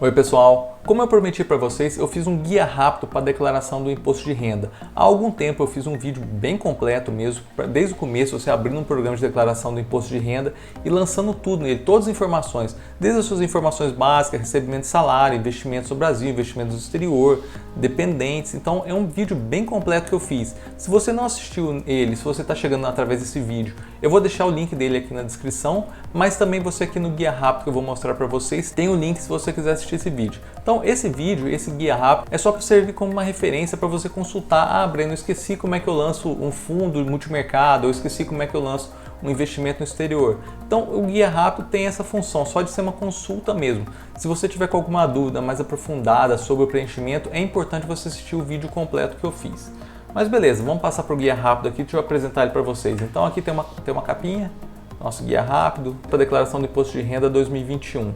Oi pessoal, como eu prometi para vocês, eu fiz um guia rápido para a declaração do imposto de renda. Há algum tempo eu fiz um vídeo bem completo mesmo, desde o começo você abrindo um programa de declaração do imposto de renda e lançando tudo nele, todas as informações, desde as suas informações básicas, recebimento de salário, investimentos no Brasil, investimentos no exterior, dependentes. Então é um vídeo bem completo que eu fiz. Se você não assistiu ele, se você está chegando através desse vídeo, eu vou deixar o link dele aqui na descrição, mas também você aqui no guia rápido que eu vou mostrar para vocês, tem o link se você quiser assistir esse vídeo. Então esse vídeo, esse guia rápido, é só para servir como uma referência para você consultar. Ah, Breno, eu esqueci como é que eu lanço um fundo multimercado, eu esqueci como é que eu lanço um investimento no exterior. Então o guia rápido tem essa função, só de ser uma consulta mesmo. Se você tiver com alguma dúvida mais aprofundada sobre o preenchimento, é importante você assistir o vídeo completo que eu fiz. Mas beleza, vamos passar para o guia rápido aqui, deixa eu apresentar ele para vocês. Então aqui tem uma capinha, nosso guia rápido para a declaração do imposto de renda 2021.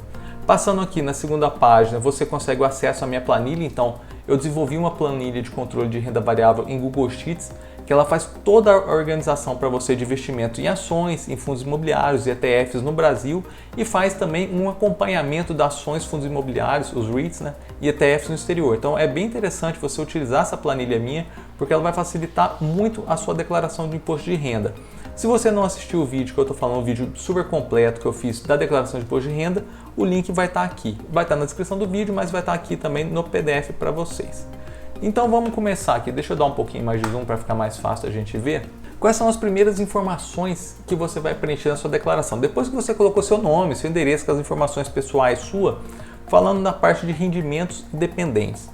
Passando aqui na segunda página, você consegue o acesso à minha planilha. Então, eu desenvolvi uma planilha de controle de renda variável em Google Sheets, que ela faz toda a organização para você de investimento em ações, em fundos imobiliários e ETFs no Brasil, e faz também um acompanhamento das ações, fundos imobiliários, os REITs, e ETFs no exterior. Então, é bem interessante você utilizar essa planilha minha, porque ela vai facilitar muito a sua declaração de imposto de renda. Se você não assistiu o vídeo que eu estou falando, um vídeo super completo que eu fiz da declaração de imposto de renda, o link vai estar aqui. Vai estar na descrição do vídeo, mas vai estar aqui também no PDF para vocês. Então vamos começar aqui. Deixa eu dar um pouquinho mais de zoom para ficar mais fácil a gente ver. Quais são as primeiras informações que você vai preencher na sua declaração? Depois que você colocou seu nome, seu endereço, com as informações pessoais suas, falando na parte de rendimentos e dependentes.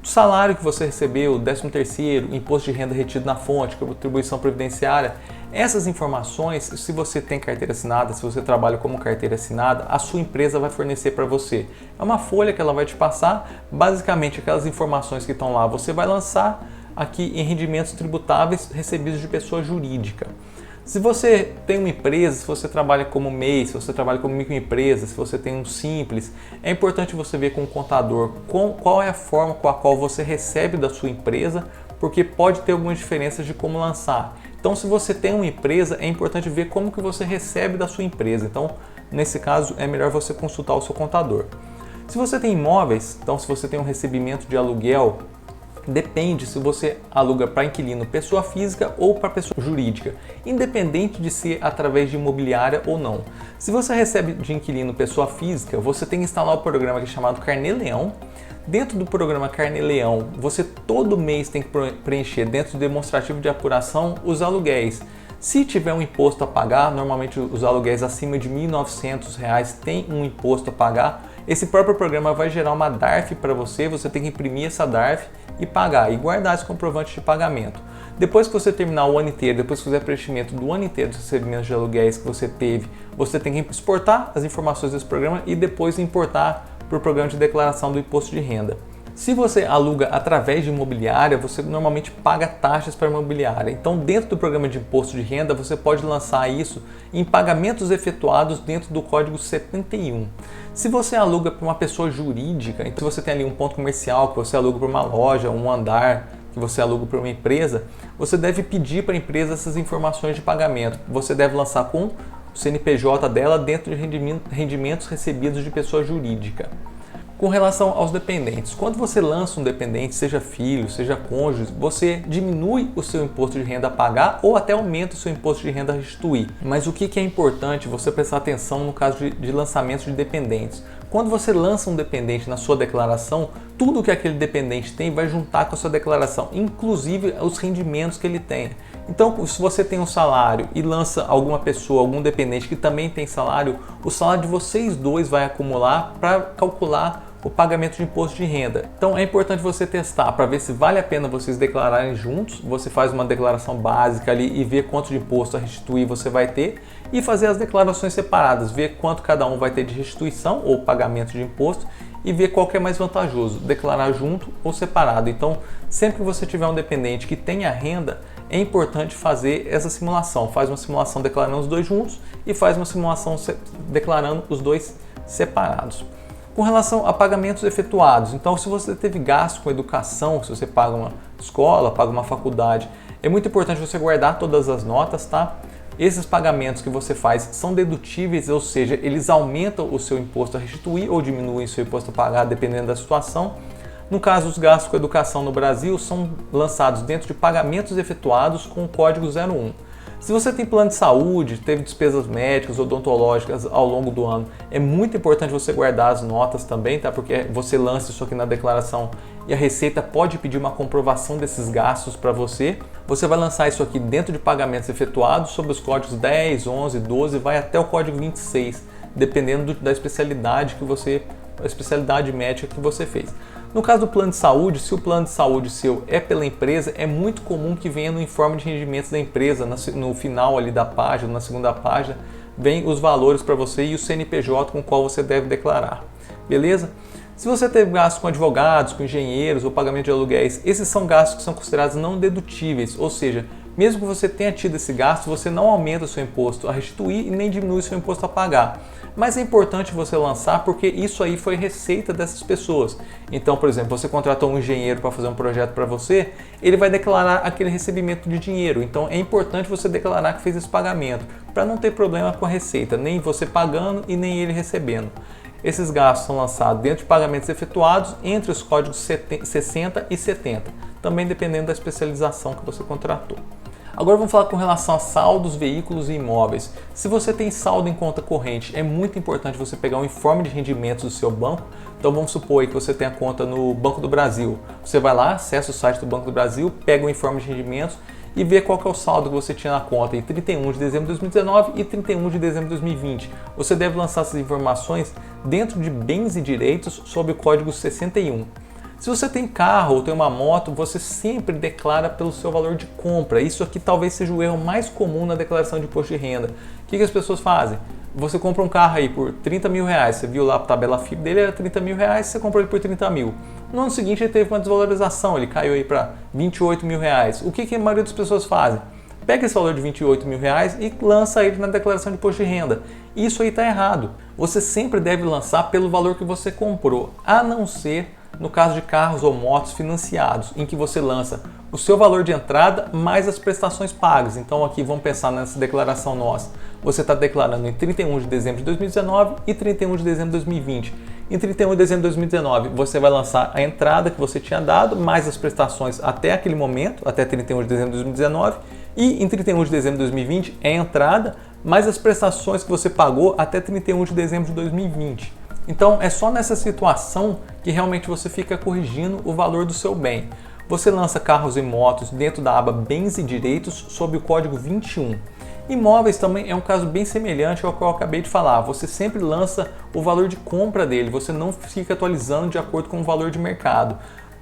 O salário que você recebeu, 13º, imposto de renda retido na fonte, contribuição previdenciária, essas informações, se você tem carteira assinada, se você trabalha como carteira assinada, a sua empresa vai fornecer para você. É uma folha que ela vai te passar, basicamente aquelas informações que estão lá, você vai lançar aqui em rendimentos tributáveis recebidos de pessoa jurídica. Se você tem uma empresa, se você trabalha como MEI, se você trabalha como microempresa, se você tem um simples, é importante você ver com o contador qual é a forma com a qual você recebe da sua empresa, porque pode ter algumas diferenças de como lançar. Então, se você tem uma empresa, é importante ver como que você recebe da sua empresa. Então, nesse caso, é melhor você consultar o seu contador. Se você tem imóveis, então se você tem um recebimento de aluguel, depende se você aluga para inquilino pessoa física ou para pessoa jurídica, independente de ser através de imobiliária ou não. Se você recebe de inquilino pessoa física, você tem que instalar o programa que é chamado Carnê-Leão. Dentro do programa Carnê-Leão, você todo mês tem que preencher dentro do demonstrativo de apuração os aluguéis. Se tiver um imposto a pagar, normalmente os aluguéis acima de R$ 1.900 têm um imposto a pagar, esse próprio programa vai gerar uma DARF para você, você tem que imprimir essa DARF e pagar, e guardar esse comprovante de pagamento. Depois que você terminar o ano inteiro, depois que fizer preenchimento do ano inteiro dos recebimentos de aluguéis que você teve, você tem que exportar as informações desse programa e depois importar para o programa de declaração do imposto de renda. Se você aluga através de imobiliária, você normalmente paga taxas para imobiliária. Então, dentro do programa de imposto de renda, você pode lançar isso em pagamentos efetuados dentro do Código 71. Se você aluga para uma pessoa jurídica, então se você tem ali um ponto comercial que você aluga para uma loja, um andar que você aluga para uma empresa, você deve pedir para a empresa essas informações de pagamento. Você deve lançar com o CNPJ dela dentro de rendimentos recebidos de pessoa jurídica. Com relação aos dependentes, quando você lança um dependente, seja filho, seja cônjuge, você diminui o seu imposto de renda a pagar ou até aumenta o seu imposto de renda a restituir. Mas o que é importante você prestar atenção no caso de lançamento de dependentes? Quando você lança um dependente na sua declaração, tudo que aquele dependente tem vai juntar com a sua declaração, inclusive os rendimentos que ele tem. Então, se você tem um salário e lança alguma pessoa, algum dependente que também tem salário, o salário de vocês dois vai acumular para calcular o pagamento de imposto de renda. Então é importante você testar para ver se vale a pena vocês declararem juntos. Você faz uma declaração básica ali e vê quanto de imposto a restituir você vai ter e fazer as declarações separadas, ver quanto cada um vai ter de restituição ou pagamento de imposto e ver qual que é mais vantajoso, declarar junto ou separado. Então, sempre que você tiver um dependente que tenha renda, é importante fazer essa simulação. Faz uma simulação declarando os dois juntos e faz uma simulação declarando os dois separados. Com relação a pagamentos efetuados, então se você teve gasto com educação, se você paga uma escola, paga uma faculdade, é muito importante você guardar todas as notas, tá? Esses pagamentos que você faz são dedutíveis, ou seja, eles aumentam o seu imposto a restituir ou diminuem o seu imposto a pagar, dependendo da situação. No caso, os gastos com educação no Brasil são lançados dentro de pagamentos efetuados com o código 01. Se você tem plano de saúde, teve despesas médicas, odontológicas ao longo do ano, é muito importante você guardar as notas também, tá? Porque você lança isso aqui na declaração e a Receita pode pedir uma comprovação desses gastos para você. Você vai lançar isso aqui dentro de pagamentos efetuados sobre os códigos 10, 11, 12, vai até o código 26, dependendo da especialidade a especialidade médica que você fez. No caso do plano de saúde, se o plano de saúde seu é pela empresa, é muito comum que venha no informe de rendimentos da empresa, no final ali da página, na segunda página, vem os valores para você e o CNPJ com o qual você deve declarar. Beleza? Se você teve gastos com advogados, com engenheiros ou pagamento de aluguéis, esses são gastos que são considerados não dedutíveis, ou seja, mesmo que você tenha tido esse gasto, você não aumenta o seu imposto a restituir e nem diminui o seu imposto a pagar. Mas é importante você lançar porque isso aí foi receita dessas pessoas. Então, por exemplo, você contratou um engenheiro para fazer um projeto para você, ele vai declarar aquele recebimento de dinheiro. Então, é importante você declarar que fez esse pagamento, para não ter problema com a receita, nem você pagando e nem ele recebendo. Esses gastos são lançados dentro de pagamentos efetuados entre os códigos 60 e 70, também dependendo da especialização que você contratou. Agora vamos falar com relação a saldos, veículos e imóveis. Se você tem saldo em conta corrente, é muito importante você pegar um informe de rendimentos do seu banco. Então vamos supor aí que você tem a conta no Banco do Brasil. Você vai lá, acessa o site do Banco do Brasil, pega o informe de rendimentos e vê qual que é o saldo que você tinha na conta em 31 de dezembro de 2019 e 31 de dezembro de 2020. Você deve lançar essas informações dentro de bens e direitos sob o código 61. Se você tem carro ou tem uma moto, você sempre declara pelo seu valor de compra. Isso aqui talvez seja o erro mais comum na declaração de imposto de renda. O que as pessoas fazem? Você compra um carro aí por 30 mil reais, você viu lá a tabela FIP dele, era 30 mil reais, você comprou ele por 30 mil. No ano seguinte ele teve uma desvalorização, ele caiu aí para 28 mil reais. O que a maioria das pessoas fazem? Pega esse valor de 28 mil reais e lança ele na declaração de imposto de renda. Isso aí está errado. Você sempre deve lançar pelo valor que você comprou, a não ser no caso de carros ou motos financiados, em que você lança o seu valor de entrada mais as prestações pagas. Então aqui vamos pensar nessa declaração nossa. Você está declarando em 31 de dezembro de 2019 e 31 de dezembro de 2020. Em 31 de dezembro de 2019, você vai lançar a entrada que você tinha dado, mais as prestações até aquele momento, até 31 de dezembro de 2019. E em 31 de dezembro de 2020 é a entrada, mais as prestações que você pagou até 31 de dezembro de 2020. Então é só nessa situação que realmente você fica corrigindo o valor do seu bem. Você lança carros e motos dentro da aba Bens e Direitos sob o código 21. Imóveis também é um caso bem semelhante ao que eu acabei de falar. Você sempre lança o valor de compra dele, você não fica atualizando de acordo com o valor de mercado.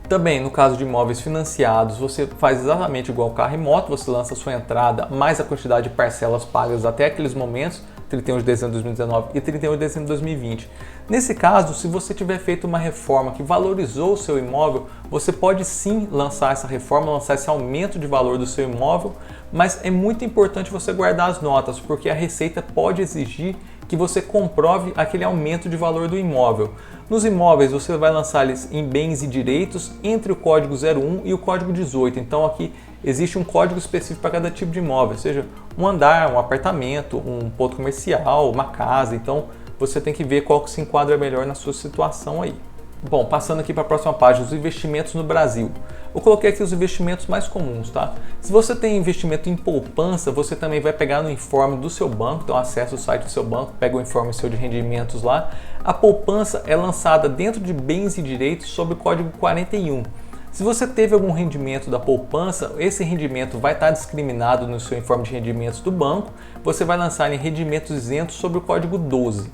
Também, no caso de imóveis financiados, você faz exatamente igual carro e moto, você lança a sua entrada mais a quantidade de parcelas pagas até aqueles momentos, 31 de dezembro de 2019 e 31 de dezembro de 2020. Nesse caso, se você tiver feito uma reforma que valorizou o seu imóvel, você pode sim lançar essa reforma, lançar esse aumento de valor do seu imóvel, mas é muito importante você guardar as notas, porque a Receita pode exigir que você comprove aquele aumento de valor do imóvel. Nos imóveis, você vai lançar eles em bens e direitos entre o código 01 e o código 18. Então aqui existe um código específico para cada tipo de imóvel, seja um andar, um apartamento, um ponto comercial, uma casa. Então você tem que ver qual que se enquadra melhor na sua situação aí. Bom, passando aqui para a próxima página, os investimentos no Brasil. Eu coloquei aqui os investimentos mais comuns, tá? Se você tem investimento em poupança, você também vai pegar no informe do seu banco, então acessa o site do seu banco, pega o informe seu de rendimentos lá. A poupança é lançada dentro de bens e direitos sob o código 41. Se você teve algum rendimento da poupança, esse rendimento vai estar discriminado no seu informe de rendimentos do banco, você vai lançar em rendimentos isentos sob o código 12.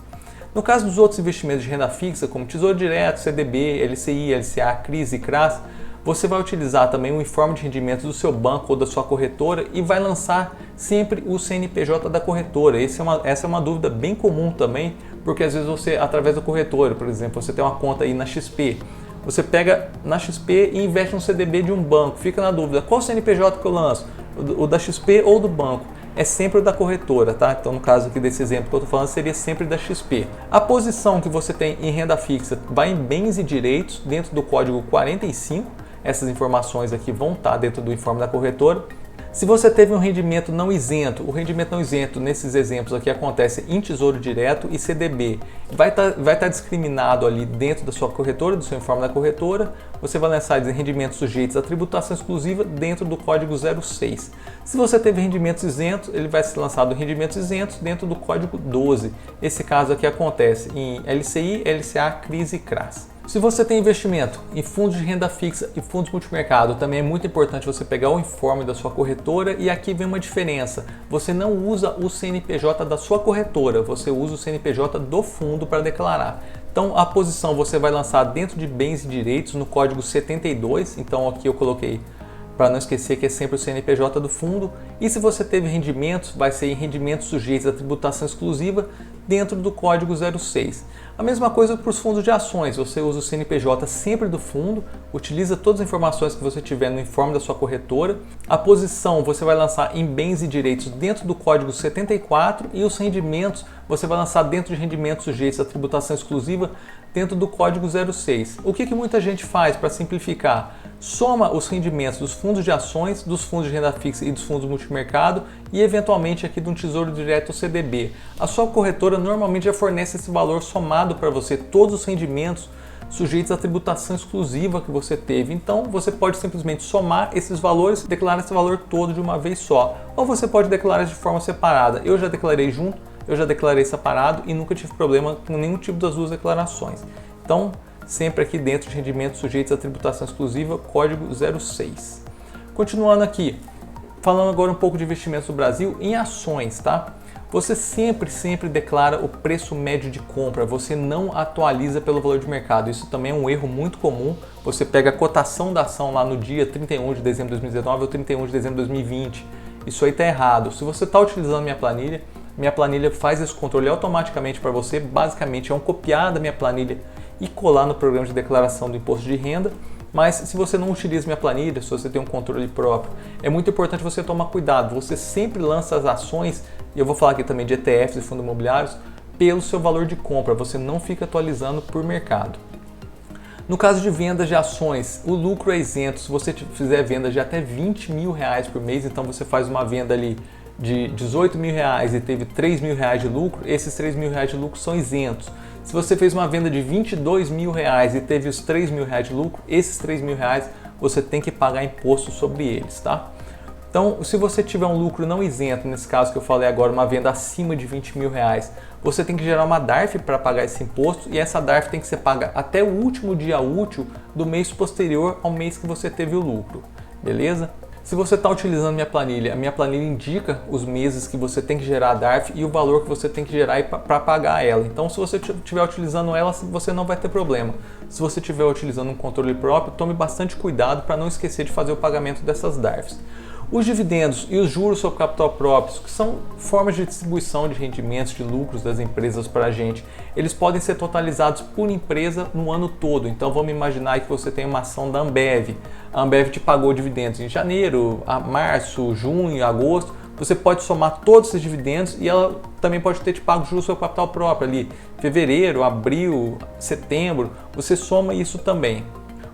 No caso dos outros investimentos de renda fixa, como Tesouro Direto, CDB, LCI, LCA, CRIs e CRAS, você vai utilizar também o informe de rendimentos do seu banco ou da sua corretora e vai lançar sempre o CNPJ da corretora. Essa é uma dúvida bem comum também, porque às vezes você, através da corretora, por exemplo, você tem uma conta aí na XP, você pega na XP e investe no CDB de um banco, fica na dúvida, qual CNPJ que eu lanço? O da XP ou do banco? É sempre o da corretora, tá? Então, no caso aqui desse exemplo que eu estou falando, seria sempre da XP. A posição que você tem em renda fixa vai em bens e direitos dentro do código 45. Essas informações aqui vão estar dentro do informe da corretora. Se você teve um rendimento não isento, o rendimento não isento nesses exemplos aqui acontece em Tesouro Direto e CDB. Vai tá discriminado ali dentro da sua corretora, do seu informe da corretora. Você vai lançar rendimentos sujeitos à tributação exclusiva dentro do código 06. Se você teve rendimentos isentos, ele vai ser lançado rendimentos isentos dentro do código 12. Esse caso aqui acontece em LCI, LCA, CRIS e CRAS. Se você tem investimento em fundos de renda fixa e fundos multimercado, também é muito importante você pegar o informe da sua corretora e aqui vem uma diferença. Você não usa o CNPJ da sua corretora, você usa o CNPJ do fundo para declarar. Então a posição você vai lançar dentro de bens e direitos no código 72, então aqui eu coloquei para não esquecer que é sempre o CNPJ do fundo. E se você teve rendimentos, vai ser em rendimentos sujeitos à tributação exclusiva dentro do código 06. A mesma coisa para os fundos de ações, você usa o CNPJ sempre do fundo, utiliza todas as informações que você tiver no informe da sua corretora. A posição você vai lançar em bens e direitos dentro do código 74 e os rendimentos você vai lançar dentro de rendimentos sujeitos à tributação exclusiva dentro do código 06. O que muita gente faz para simplificar? Soma os rendimentos dos fundos de ações, dos fundos de renda fixa e dos fundos multimercado e eventualmente aqui de um Tesouro Direto ou CDB. A sua corretora normalmente já fornece esse valor somado para você, todos os rendimentos sujeitos à tributação exclusiva que você teve. Então você pode simplesmente somar esses valores e declarar esse valor todo de uma vez só. Ou você pode declarar de forma separada. Eu já declarei junto, eu já declarei separado e nunca tive problema com nenhum tipo das duas declarações. Então, sempre aqui dentro de rendimentos sujeitos à tributação exclusiva, código 06. Continuando aqui, falando agora um pouco de investimentos no Brasil em ações, tá? Você sempre declara o preço médio de compra, você não atualiza pelo valor de mercado. Isso também é um erro muito comum. Você pega a cotação da ação lá no dia 31 de dezembro de 2019 ou 31 de dezembro de 2020. Isso aí está errado. Se você está utilizando minha planilha faz esse controle automaticamente para você. Basicamente é um copiar da minha planilha e colar no programa de declaração do imposto de renda. Mas se você não utiliza minha planilha, se você tem um controle próprio, é muito importante você tomar cuidado. Você sempre lança as ações, e eu vou falar aqui também de ETFs e fundos imobiliários, pelo seu valor de compra. Você não fica atualizando por mercado. No caso de vendas de ações, o lucro é isento. Se você fizer venda de até R$20 mil por mês, então você faz uma venda ali de R$18 mil e teve R$3 mil de lucro, esses R$3 mil de lucro são isentos. Se você fez uma venda de R$22 mil e teve os R$3 mil de lucro, esses R$3 mil você tem que pagar imposto sobre eles, tá? Então, se você tiver um lucro não isento, nesse caso que eu falei agora, uma venda acima de R$20 mil, você tem que gerar uma DARF para pagar esse imposto e essa DARF tem que ser paga até o último dia útil do mês posterior ao mês que você teve o lucro, beleza? Se você está utilizando a minha planilha indica os meses que você tem que gerar a DARF e o valor que você tem que gerar para pagar ela. Então, se você estiver utilizando ela, você não vai ter problema. Se você estiver utilizando um controle próprio, tome bastante cuidado para não esquecer de fazer o pagamento dessas DARFs. Os dividendos e os juros sobre capital próprio, que são formas de distribuição de rendimentos, de lucros das empresas para a gente, eles podem ser totalizados por empresa no ano todo. Então vamos imaginar que você tem uma ação da Ambev. A Ambev te pagou dividendos em janeiro, março, junho, agosto. Você pode somar todos esses dividendos e ela também pode ter te pago juros sobre capital próprio ali. Fevereiro, abril, setembro, você soma isso também.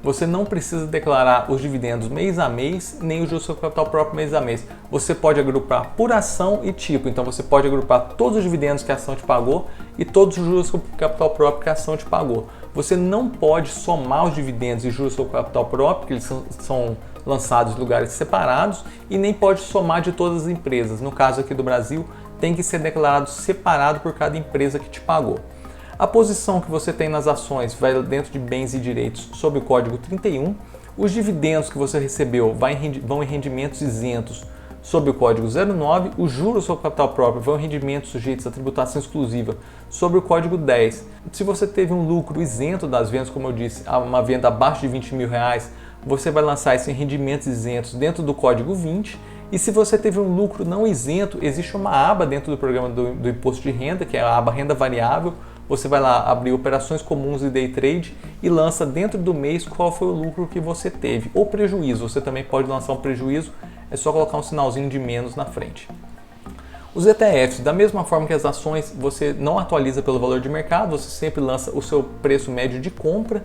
Você não precisa declarar os dividendos mês a mês, nem o juros sobre capital próprio mês a mês. Você pode agrupar por ação e tipo. Então você pode agrupar todos os dividendos que a ação te pagou e todos os juros sobre capital próprio que a ação te pagou. Você não pode somar os dividendos e juros sobre capital próprio, porque eles são lançados em lugares separados, e nem pode somar de todas as empresas. No caso aqui do Brasil, tem que ser declarado separado por cada empresa que te pagou. A posição que você tem nas ações vai dentro de bens e direitos sob o código 31. Os dividendos que você recebeu vão em rendimentos isentos sob o código 09. Os juros sobre capital próprio vão em rendimentos sujeitos à tributação exclusiva sob o código 10. Se você teve um lucro isento das vendas, como eu disse, uma venda abaixo de R$20 mil, você vai lançar isso em rendimentos isentos dentro do código 20. E se você teve um lucro não isento, existe uma aba dentro do programa do imposto de renda, que é a aba renda variável. Você vai lá abrir operações comuns e day trade e lança dentro do mês qual foi o lucro que você teve. Ou prejuízo, você também pode lançar um prejuízo, é só colocar um sinalzinho de menos na frente. Os ETFs, da mesma forma que as ações, você não atualiza pelo valor de mercado, você sempre lança o seu preço médio de compra.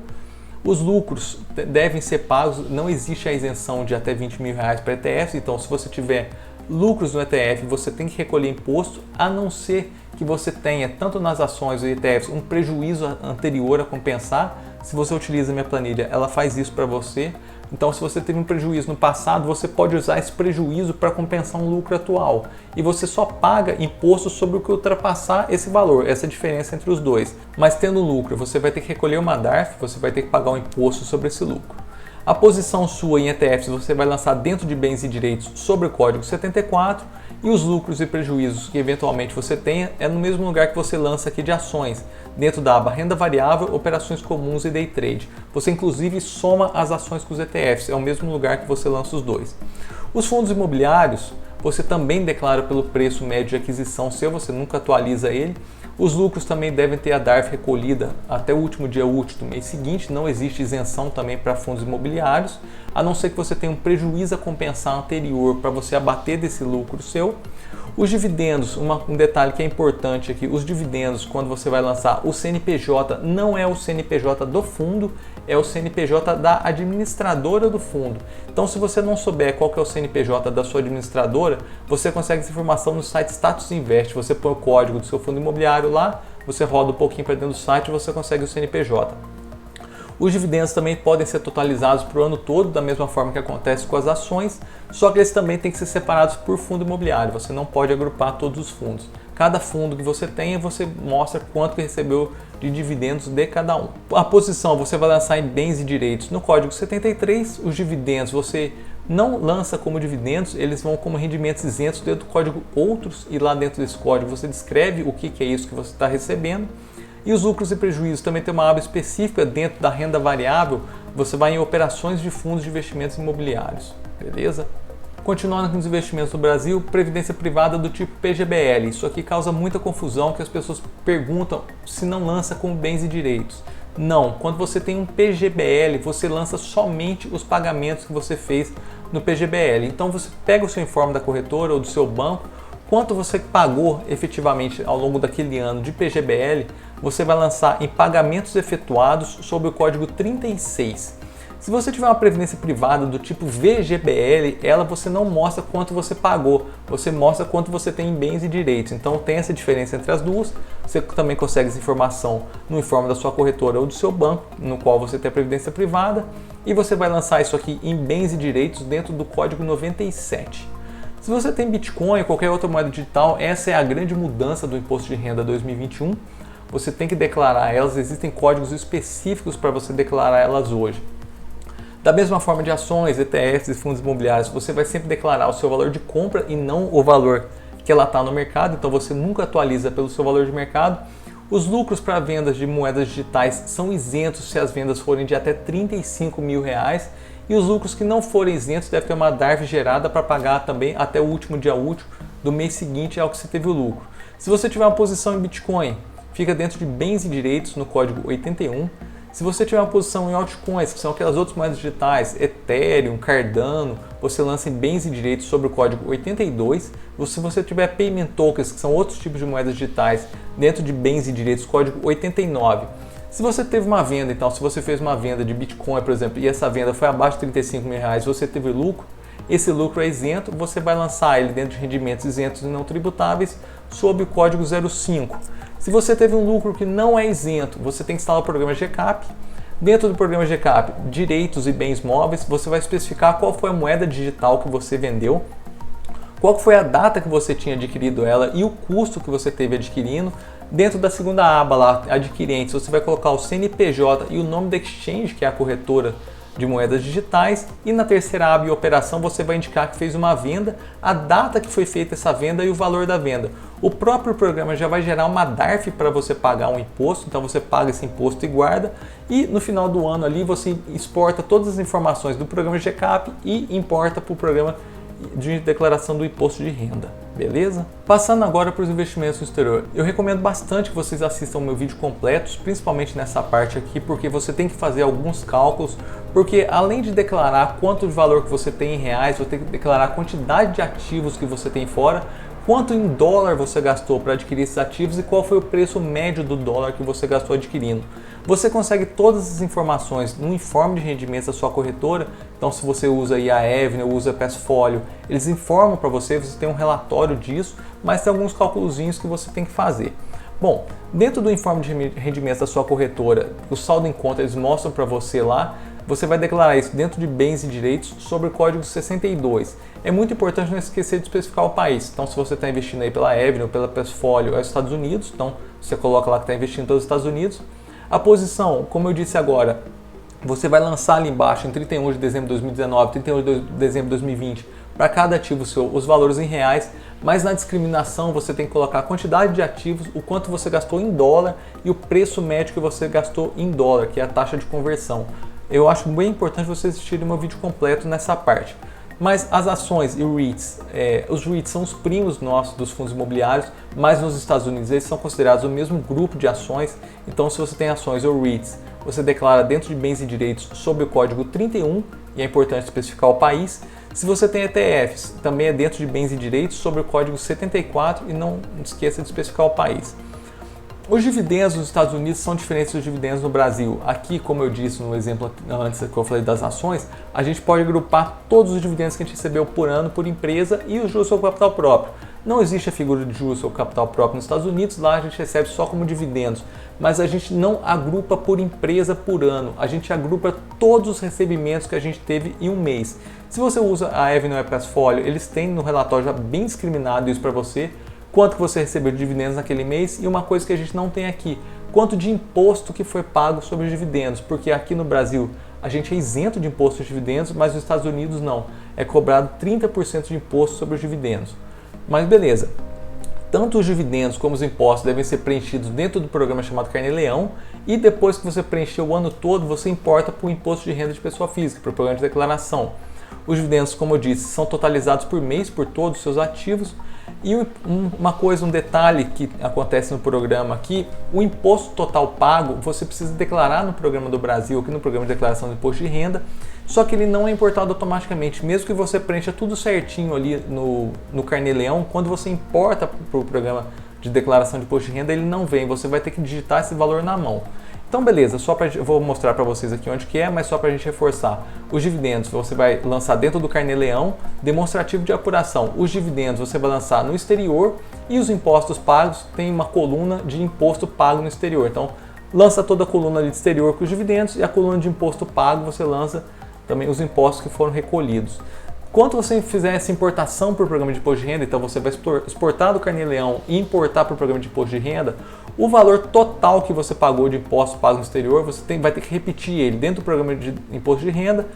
Os lucros devem ser pagos, não existe a isenção de até R$20.000 para ETFs, então se você tiver lucros no ETF, você tem que recolher imposto, a não ser que você tenha, tanto nas ações ou ETFs, um prejuízo anterior a compensar. Se você utiliza a minha planilha, ela faz isso para você. Então, se você teve um prejuízo no passado, você pode usar esse prejuízo para compensar um lucro atual. E você só paga imposto sobre o que ultrapassar esse valor, essa é a diferença entre os dois. Mas tendo lucro, você vai ter que recolher uma DARF, você vai ter que pagar um imposto sobre esse lucro. A posição sua em ETFs você vai lançar dentro de bens e direitos sobre o código 74 e os lucros e prejuízos que eventualmente você tenha é no mesmo lugar que você lança aqui de ações, dentro da aba renda variável, operações comuns e day trade. Você inclusive soma as ações com os ETFs, é o mesmo lugar que você lança os dois. Os fundos imobiliários você também declara pelo preço médio de aquisição seu, você nunca atualiza ele. Os lucros também devem ter a DARF recolhida até o último dia útil do mês seguinte, não existe isenção também para fundos imobiliários, a não ser que você tenha um prejuízo a compensar anterior para você abater desse lucro seu. Os dividendos, um detalhe que é importante aqui, os dividendos quando você vai lançar o CNPJ não é o CNPJ do fundo, é o CNPJ da administradora do fundo. Então se você não souber qual que é o CNPJ da sua administradora, você consegue essa informação no site Status Invest, você põe o código do seu fundo imobiliário lá, você roda um pouquinho para dentro do site e você consegue o CNPJ. Os dividendos também podem ser totalizados para o ano todo, da mesma forma que acontece com as ações, só que eles também têm que ser separados por fundo imobiliário, você não pode agrupar todos os fundos. Cada fundo que você tenha, você mostra quanto que recebeu de dividendos de cada um. A posição você vai lançar em bens e direitos no código 73, os dividendos você não lança como dividendos, eles vão como rendimentos isentos dentro do código outros e lá dentro desse código você descreve o que é isso que você está recebendo. E os lucros e prejuízos também tem uma aba específica dentro da renda variável, você vai em operações de fundos de investimentos imobiliários, beleza? Continuando com os investimentos no Brasil, previdência privada do tipo PGBL. Isso aqui causa muita confusão, que as pessoas perguntam se não lança como bens e direitos. Não, quando você tem um PGBL, você lança somente os pagamentos que você fez no PGBL. Então você pega o seu informe da corretora ou do seu banco, quanto você pagou efetivamente ao longo daquele ano de PGBL, você vai lançar em pagamentos efetuados sob o código 36. Se você tiver uma previdência privada do tipo VGBL, você não mostra quanto você pagou, você mostra quanto você tem em bens e direitos. Então tem essa diferença entre as duas. Você também consegue essa informação no informe da sua corretora ou do seu banco, no qual você tem a previdência privada, e você vai lançar isso aqui em bens e direitos dentro do código 97. Se você tem Bitcoin ou qualquer outra moeda digital, essa é a grande mudança do Imposto de Renda 2021. Você tem que declarar elas, existem códigos específicos para você declarar elas hoje. Da mesma forma de ações, ETFs e fundos imobiliários, você vai sempre declarar o seu valor de compra e não o valor que ela está no mercado, então você nunca atualiza pelo seu valor de mercado. Os lucros para vendas de moedas digitais são isentos se as vendas forem de até R$35.000 e os lucros que não forem isentos devem ter uma DARF gerada para pagar também até o último dia útil do mês seguinte ao que você teve o lucro. Se você tiver uma posição em Bitcoin, fica dentro de bens e direitos no código 81. Se você tiver uma posição em altcoins, que são aquelas outras moedas digitais, Ethereum, Cardano, você lança em bens e direitos sobre o código 82. Se você tiver payment tokens, que são outros tipos de moedas digitais, dentro de bens e direitos, código 89. Se você teve uma venda, então, se você fez uma venda de Bitcoin, por exemplo, e essa venda foi abaixo de R$35.000, você teve lucro, esse lucro é isento, você vai lançar ele dentro de rendimentos isentos e não tributáveis, sob o código 05. Se você teve um lucro que não é isento, você tem que instalar o programa GCAP. Dentro do programa GCAP, direitos e bens móveis, você vai especificar qual foi a moeda digital que você vendeu, qual foi a data que você tinha adquirido ela e o custo que você teve adquirindo. Dentro da segunda aba lá, adquirentes, você vai colocar o CNPJ e o nome da exchange, que é a corretora de moedas digitais, e na terceira aba e operação você vai indicar que fez uma venda, a data que foi feita essa venda e o valor da venda. O próprio programa já vai gerar uma DARF para você pagar um imposto, então você paga esse imposto e guarda, e no final do ano ali você exporta todas as informações do programa GCAP e importa para o programa de declaração do imposto de renda, beleza? Passando agora para os investimentos no exterior, eu recomendo bastante que vocês assistam o meu vídeo completo, principalmente nessa parte aqui, porque você tem que fazer alguns cálculos, porque além de declarar quanto de valor que você tem em reais, você tem que declarar a quantidade de ativos que você tem fora, quanto em dólar você gastou para adquirir esses ativos e qual foi o preço médio do dólar que você gastou adquirindo. Você consegue todas as informações no informe de rendimentos da sua corretora. Então, se você usa aí a Avenue ou usa a Passfolio, eles informam para você, você tem um relatório disso, mas tem alguns cálculozinhos que você tem que fazer. Bom, dentro do informe de rendimentos da sua corretora, o saldo em conta eles mostram para você lá, você vai declarar isso dentro de bens e direitos sobre o código 62. É muito importante não esquecer de especificar o país. Então, se você está investindo aí pela Avenue ou pela Passfolio, é os Estados Unidos, então você coloca lá que está investindo pelos Estados Unidos. A posição, como eu disse agora, você vai lançar ali embaixo em 31 de dezembro de 2019, 31 de dezembro de 2020, para cada ativo seu, os valores em reais, mas na discriminação você tem que colocar a quantidade de ativos, o quanto você gastou em dólar e o preço médio que você gastou em dólar, que é a taxa de conversão. Eu acho bem importante vocês assistirem meu vídeo completo nessa parte. Mas as ações e REITs, os REITs são os primos nossos dos fundos imobiliários, mas nos Estados Unidos eles são considerados o mesmo grupo de ações. Então, se você tem ações ou REITs, você declara dentro de bens e direitos sob o código 31, e é importante especificar o país. Se você tem ETFs, também é dentro de bens e direitos sob o código 74, e não esqueça de especificar o país. Os dividendos nos Estados Unidos são diferentes dos dividendos no Brasil. Aqui, como eu disse no exemplo antes que eu falei das ações, a gente pode agrupar todos os dividendos que a gente recebeu por ano por empresa e os juros sobre capital próprio. Não existe a figura de juros sobre capital próprio nos Estados Unidos, lá a gente recebe só como dividendos, mas a gente não agrupa por empresa por ano, a gente agrupa todos os recebimentos que a gente teve em um mês. Se você usa a Avenue ou a Passfolio, eles têm no relatório já bem discriminado isso para você, quanto que você recebeu de dividendos naquele mês e uma coisa que a gente não tem aqui, quanto de imposto que foi pago sobre os dividendos, porque aqui no Brasil a gente é isento de imposto de dividendos, mas nos Estados Unidos não, é cobrado 30% de imposto sobre os dividendos. Mas beleza, tanto os dividendos como os impostos devem ser preenchidos dentro do programa chamado Carnê-Leão e depois que você preencher o ano todo, você importa para o imposto de renda de pessoa física, para o programa de declaração. Os dividendos, como eu disse, são totalizados por mês por todos os seus ativos. E um detalhe que acontece no programa aqui, o imposto total pago você precisa declarar no programa do Brasil, aqui no programa de declaração do imposto de renda, só que ele não é importado automaticamente, mesmo que você preencha tudo certinho ali no Carnê-Leão, quando você importa para o programa de declaração de imposto de renda, ele não vem, você vai ter que digitar esse valor na mão. Então beleza, eu vou mostrar para vocês aqui onde que é, mas só para a gente reforçar. Os dividendos você vai lançar dentro do Carnê-Leão, demonstrativo de apuração. Os dividendos você vai lançar no exterior e os impostos pagos tem uma coluna de imposto pago no exterior. Então lança toda a coluna ali de exterior com os dividendos e a coluna de imposto pago você lança também os impostos que foram recolhidos. Quando você fizer essa importação para o programa de imposto de renda, então você vai exportar do Carnê-Leão e importar para o programa de imposto de renda, o valor total que você pagou de impostos pagos no exterior, você vai ter que repetir ele dentro do programa de imposto de renda,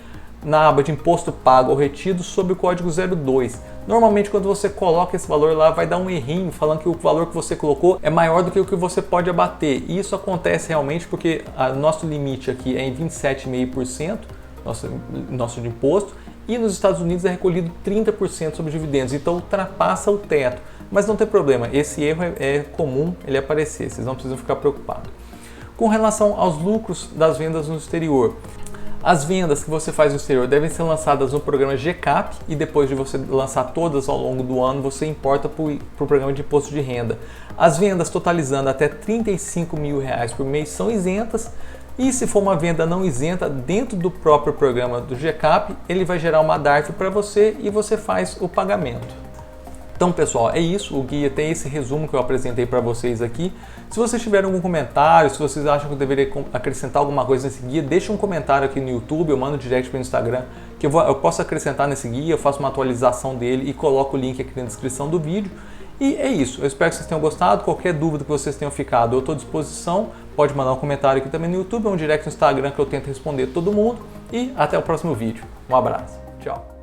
na aba de imposto pago ou retido, sob o código 02. Normalmente, quando você coloca esse valor lá, vai dar um errinho falando que o valor que você colocou é maior do que o que você pode abater. E isso acontece realmente porque nosso limite aqui é em 27,5%, nosso de imposto, e nos Estados Unidos é recolhido 30% sobre dividendos, então ultrapassa o teto. Mas não tem problema, esse erro é comum ele aparecer, vocês não precisam ficar preocupados. Com relação aos lucros das vendas no exterior, as vendas que você faz no exterior devem ser lançadas no programa GCAP e depois de você lançar todas ao longo do ano, você importa para o programa de imposto de renda. As vendas totalizando até R$35 mil por mês são isentas. E se for uma venda não isenta dentro do próprio programa do GCAP, ele vai gerar uma DARF para você e você faz o pagamento. Então pessoal, é isso, o guia tem esse resumo que eu apresentei para vocês aqui. Se vocês tiverem algum comentário, se vocês acham que eu deveria acrescentar alguma coisa nesse guia, deixa um comentário aqui no YouTube, eu mando direct para o Instagram, que eu posso acrescentar nesse guia, eu faço uma atualização dele e coloco o link aqui na descrição do vídeo. E é isso, eu espero que vocês tenham gostado, qualquer dúvida que vocês tenham ficado, eu estou à disposição, pode mandar um comentário aqui também no YouTube, ou um direct no Instagram que eu tento responder todo mundo. E até o próximo vídeo. Um abraço, tchau!